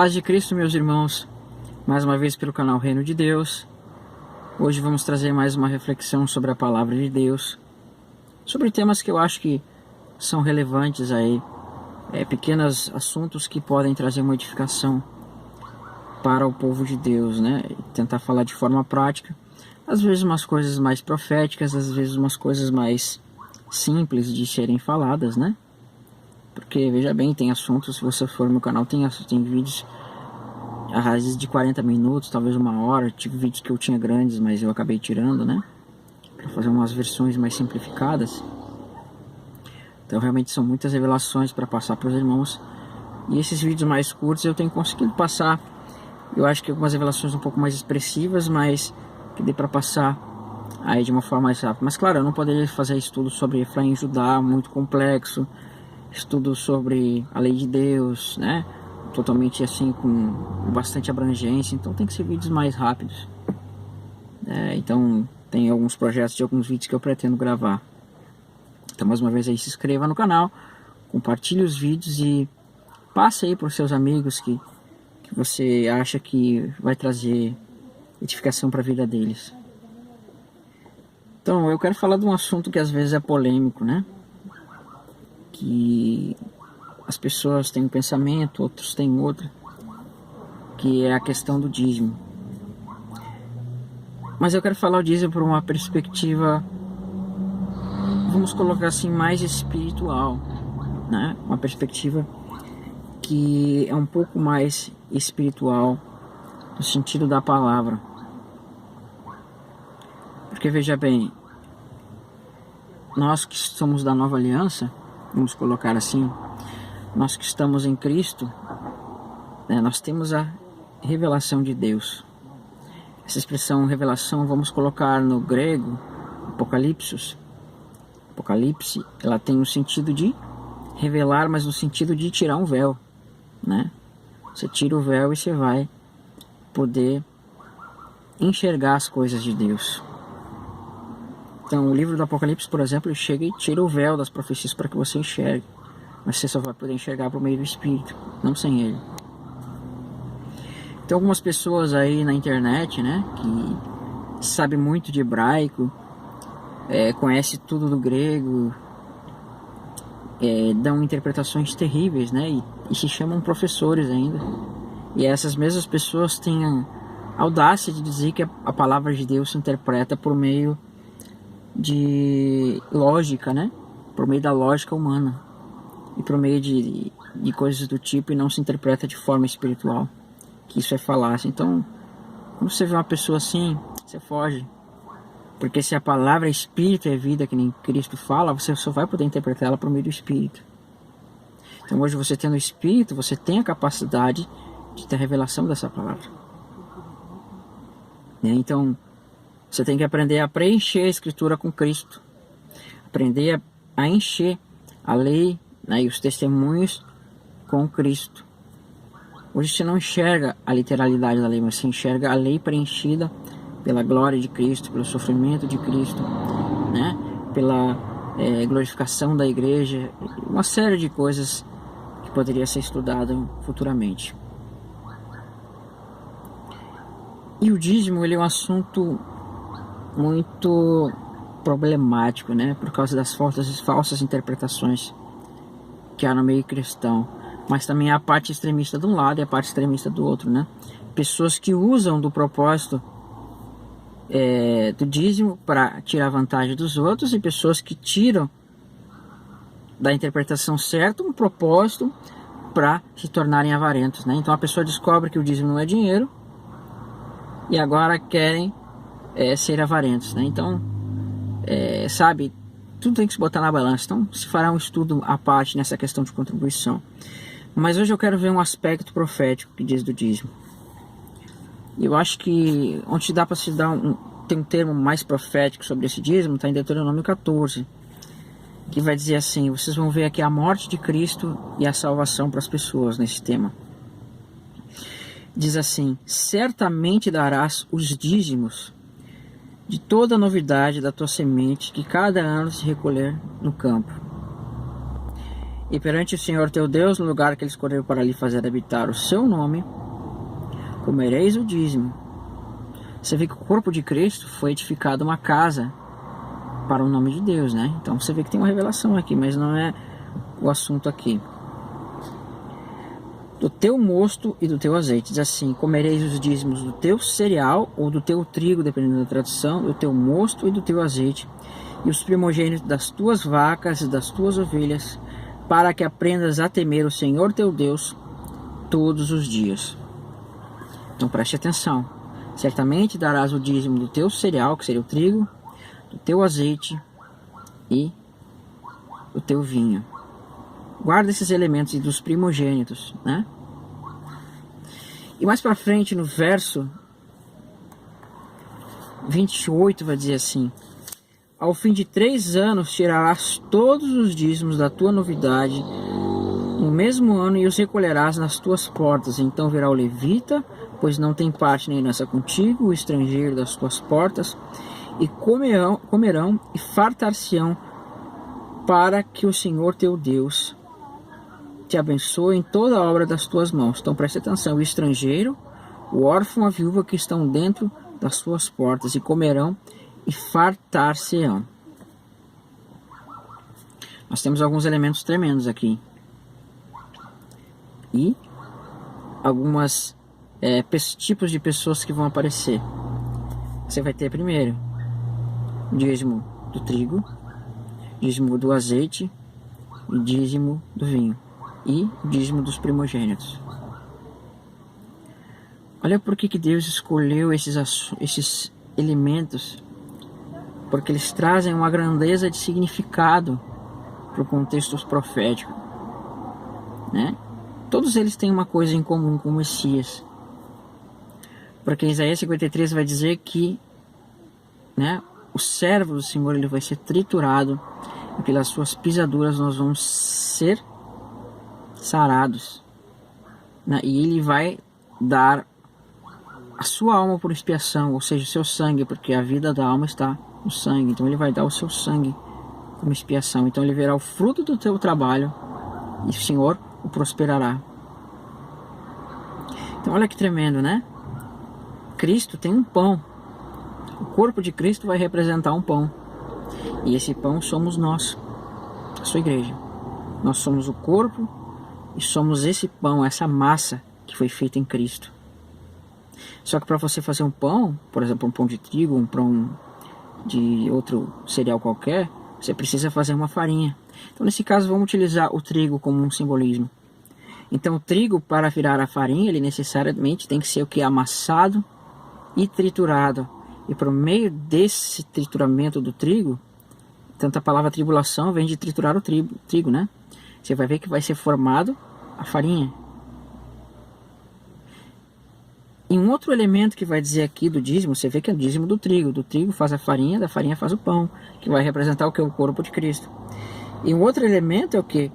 Paz de Cristo, meus irmãos, mais uma vez pelo canal Reino de Deus. Hoje vamos trazer mais uma reflexão sobre a Palavra de Deus, sobre temas que eu acho que são relevantes aí, pequenos assuntos que podem trazer modificação para o povo de Deus, né? E tentar falar de forma prática, às vezes umas coisas mais proféticas, às vezes umas coisas mais simples de serem faladas, né? Porque, veja bem, tem assuntos, se você for no meu canal, tem vídeos às vezes de 40 minutos, talvez uma hora. Tive vídeos que eu tinha grandes, mas eu acabei tirando, né? Para fazer umas versões mais simplificadas. Então, realmente são muitas revelações para passar para os irmãos. E esses vídeos mais curtos eu tenho conseguido passar. Eu acho que algumas revelações um pouco mais expressivas, mas que dê para passar aí de uma forma mais rápida. Mas, claro, eu não poderia fazer estudo sobre Efraim e Judá, muito complexo. Estudo sobre a lei de Deus, né? Totalmente assim, com bastante abrangência. Então tem que ser vídeos mais rápidos. Então tem alguns projetos de alguns vídeos que eu pretendo gravar. Então, mais uma vez aí, se inscreva no canal, compartilhe os vídeos e passe aí para os seus amigos que você acha que vai trazer edificação para a vida deles. Então, eu quero falar de um assunto que às vezes é polêmico, né? Que as pessoas têm um pensamento, outros têm outro, que é a questão do dízimo. Mas eu quero falar o dízimo por uma perspectiva, vamos colocar assim, mais espiritual, né? Uma perspectiva que é um pouco mais espiritual no sentido da palavra. Porque, veja bem, nós que somos da nova aliança, vamos colocar assim, nós que estamos em Cristo, né, nós temos a revelação de Deus. Essa expressão revelação, vamos colocar no grego, Apocalipse, ela tem o sentido de revelar, mas no sentido de tirar um véu, né? Você tira o véu e você vai poder enxergar as coisas de Deus. Então, o livro do Apocalipse, por exemplo, chega e tira o véu das profecias para que você enxergue. Mas você só vai poder enxergar por meio do Espírito, não sem ele. Tem algumas pessoas aí na internet, né, que sabem muito de hebraico, conhece tudo do grego, dão interpretações terríveis, né, e se chamam professores ainda. E essas mesmas pessoas têm a audácia de dizer que a palavra de Deus se interpreta por meio de lógica, né? Por meio da lógica humana e por meio de coisas do tipo, e não se interpreta de forma espiritual, que isso é falácia. Então, quando você vê uma pessoa assim, você foge, porque se a palavra é espírito e é vida, que nem Cristo fala, você só vai poder interpretar ela por meio do Espírito. Então, hoje, você tendo o Espírito, você tem a capacidade de ter a revelação dessa palavra, né? Então, você tem que aprender a preencher a Escritura com Cristo. Aprender a encher a lei, né, e os testemunhos com Cristo. Hoje você não enxerga a literalidade da lei, mas você enxerga a lei preenchida pela glória de Cristo, pelo sofrimento de Cristo, né, pela glorificação da igreja, uma série de coisas que poderia ser estudado futuramente. E o dízimo, ele é um assunto muito problemático, né? Por causa das falsas interpretações que há no meio cristão. Mas também há a parte extremista de um lado e a parte extremista do outro, né? Pessoas que usam do propósito do dízimo para tirar vantagem dos outros, e pessoas que tiram da interpretação certa um propósito para se tornarem avarentos, né? Então a pessoa descobre que o dízimo não é dinheiro e agora querem ser avarentos, né? Então, sabe, tudo tem que se botar na balança. Então, se fará um estudo à parte nessa questão de contribuição. Mas hoje eu quero ver um aspecto profético que diz do dízimo. Eu acho que onde dá para se dar tem um termo mais profético sobre esse dízimo, está em Deuteronômio 14, que vai dizer assim: vocês vão ver aqui a morte de Cristo e a salvação para as pessoas nesse tema. Diz assim: certamente darás os dízimos de toda a novidade da tua semente que cada ano se recolher no campo. e perante o Senhor teu Deus, no lugar que ele escolheu para lhe fazer habitar o seu nome, comereis o dízimo. Você vê que o corpo de Cristo foi edificado uma casa para o nome de Deus, né? Então você vê que tem uma revelação aqui, mas não é o assunto aqui. Do teu mosto e do teu azeite, diz assim: comereis os dízimos do teu cereal ou do teu trigo, dependendo da tradução, do teu mosto e do teu azeite, e os primogênitos das tuas vacas e das tuas ovelhas, para que aprendas a temer o Senhor teu Deus todos os dias. Então preste atenção. Certamente darás o dízimo do teu cereal, que seria o trigo, do teu azeite e do teu vinho. Guarda esses elementos e dos primogênitos, né? E mais para frente, no verso 28, vai dizer assim: ao fim de 3 anos tirarás todos os dízimos da tua novidade no mesmo ano e os recolherás nas tuas portas. Então virá o levita, pois não tem parte nem herança contigo, o estrangeiro das tuas portas, e comerão e fartar-se-ão, para que o Senhor teu Deus te abençoe em toda a obra das tuas mãos. Então preste atenção: o estrangeiro, o órfão, a viúva que estão dentro das suas portas, e comerão e fartar-se-ão. Nós temos alguns elementos tremendos aqui. E algumas tipos de pessoas que vão aparecer. Você vai ter primeiro dízimo do trigo, dízimo do azeite e dízimo do vinho, e dízimo dos primogênitos. Olha por que Deus escolheu esses elementos, porque eles trazem uma grandeza de significado para o contexto profético, né? Todos eles têm uma coisa em comum com o Messias, porque Isaías 53 vai dizer que, né, o servo do Senhor, ele vai ser triturado, e pelas suas pisaduras nós vamos ser sarados, né? E ele vai dar a sua alma por expiação, ou seja, o seu sangue, porque a vida da alma está no sangue. Então ele vai dar o seu sangue como expiação. Então ele verá o fruto do teu trabalho e o Senhor o prosperará. Então olha que tremendo, né? Cristo tem um pão. O corpo de Cristo vai representar um pão, e esse pão somos nós, a sua igreja. Nós somos o corpo e somos esse pão, essa massa que foi feita em Cristo. Só que para você fazer um pão, por exemplo, um pão de trigo, um pão de outro cereal qualquer, você precisa fazer uma farinha. Então nesse caso vamos utilizar o trigo como um simbolismo. Então o trigo, para virar a farinha, ele necessariamente tem que ser o que? Amassado e triturado. E por meio desse trituramento do trigo, tanto a palavra tribulação vem de triturar o trigo, né? Você vai ver que vai ser formado a farinha. E um outro elemento que vai dizer aqui do dízimo, você vê que é o dízimo do trigo. Do trigo faz a farinha, da farinha faz o pão, que vai representar o que? O corpo de Cristo. E um outro elemento é o que?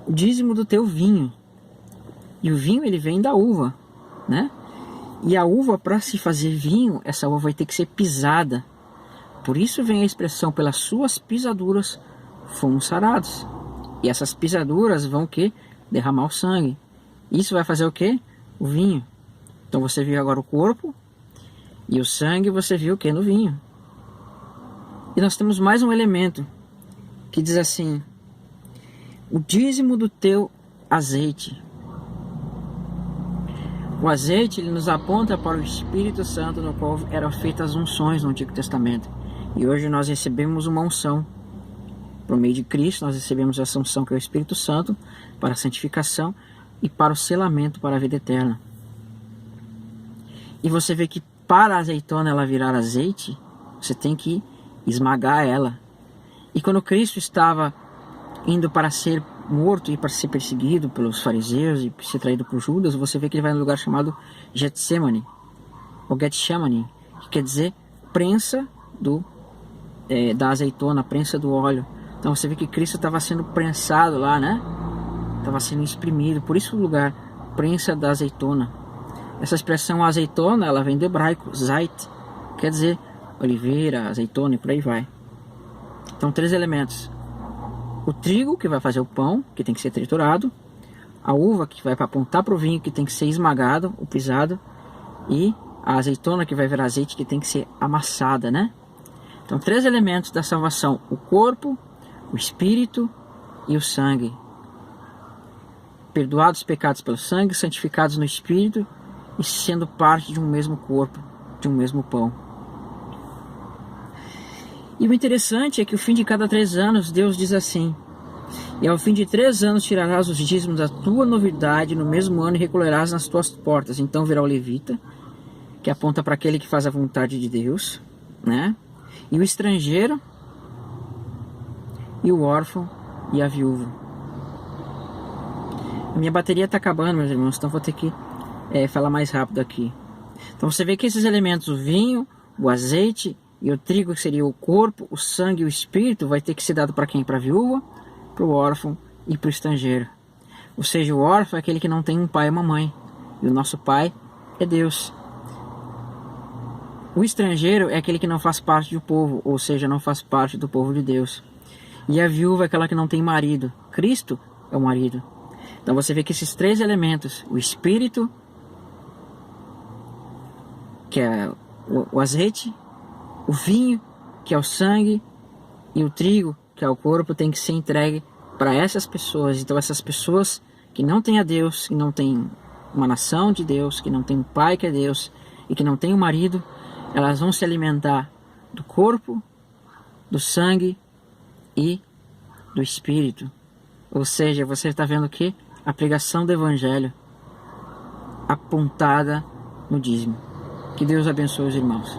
O dízimo do teu vinho. E o vinho, ele vem da uva, né? E a uva, para se fazer vinho, essa uva vai ter que ser pisada. Por isso vem a expressão: pelas suas pisaduras fomos sarados. E essas pisaduras vão o quê? Derramar o sangue. Isso vai fazer o quê? O vinho. Então você viu agora o corpo e o sangue, você viu o que no vinho. E nós temos mais um elemento que diz assim: o dízimo do teu azeite. O azeite, ele nos aponta para o Espírito Santo, no qual eram feitas as unções no Antigo Testamento. E hoje nós recebemos uma unção. Por meio de Cristo nós recebemos essa unção, que é o Espírito Santo, para a santificação e para o selamento para a vida eterna. E você vê que para a azeitona ela virar azeite, você tem que esmagar ela. E quando Cristo estava indo para ser morto e para ser perseguido pelos fariseus e ser traído por Judas, você vê que ele vai num lugar chamado Getsemane, ou Getsemane, que quer dizer prensa da azeitona, prensa do óleo. Então você vê que Cristo estava sendo prensado lá, né? Estava sendo exprimido, por isso o lugar, prensa da azeitona. Essa expressão azeitona, ela vem do hebraico, zait, quer dizer oliveira, azeitona e por aí vai. Então 3 elementos: o trigo, que vai fazer o pão, que tem que ser triturado, a uva, que vai apontar para o vinho, que tem que ser esmagado, ou pisado, e a azeitona, que vai virar azeite, que tem que ser amassada, né? Então, 3 elementos da salvação: o corpo, o espírito e o sangue. Perdoados os pecados pelo sangue, santificados no espírito e sendo parte de um mesmo corpo, de um mesmo pão. E o interessante é que ao fim de cada 3 anos, Deus diz assim: e ao fim de 3 anos tirarás os dízimos da tua novidade no mesmo ano e recolherás nas tuas portas. Então virá o levita, que aponta para aquele que faz a vontade de Deus, né? E o estrangeiro, e o órfão, e a viúva. A minha bateria está acabando, meus irmãos, então vou ter que falar mais rápido aqui. Então você vê que esses elementos, o vinho, o azeite e o trigo, que seria o corpo, o sangue e o espírito, vai ter que ser dado para quem? Para a viúva, para o órfão e para o estrangeiro. Ou seja, o órfão é aquele que não tem um pai e uma mãe, e o nosso pai é Deus. O estrangeiro é aquele que não faz parte do povo, ou seja, não faz parte do povo de Deus. E a viúva é aquela que não tem marido. Cristo é o marido. Então você vê que esses 3 elementos, o espírito, que é o azeite, o vinho, que é o sangue, e o trigo, que é o corpo, tem que ser entregue para essas pessoas. Então essas pessoas que não têm a Deus, que não têm uma nação de Deus, que não tem um pai que é Deus e que não tem um marido, elas vão se alimentar do corpo, do sangue e do espírito. Ou seja, você está vendo que a pregação do evangelho apontada no dízimo. Que Deus abençoe os irmãos.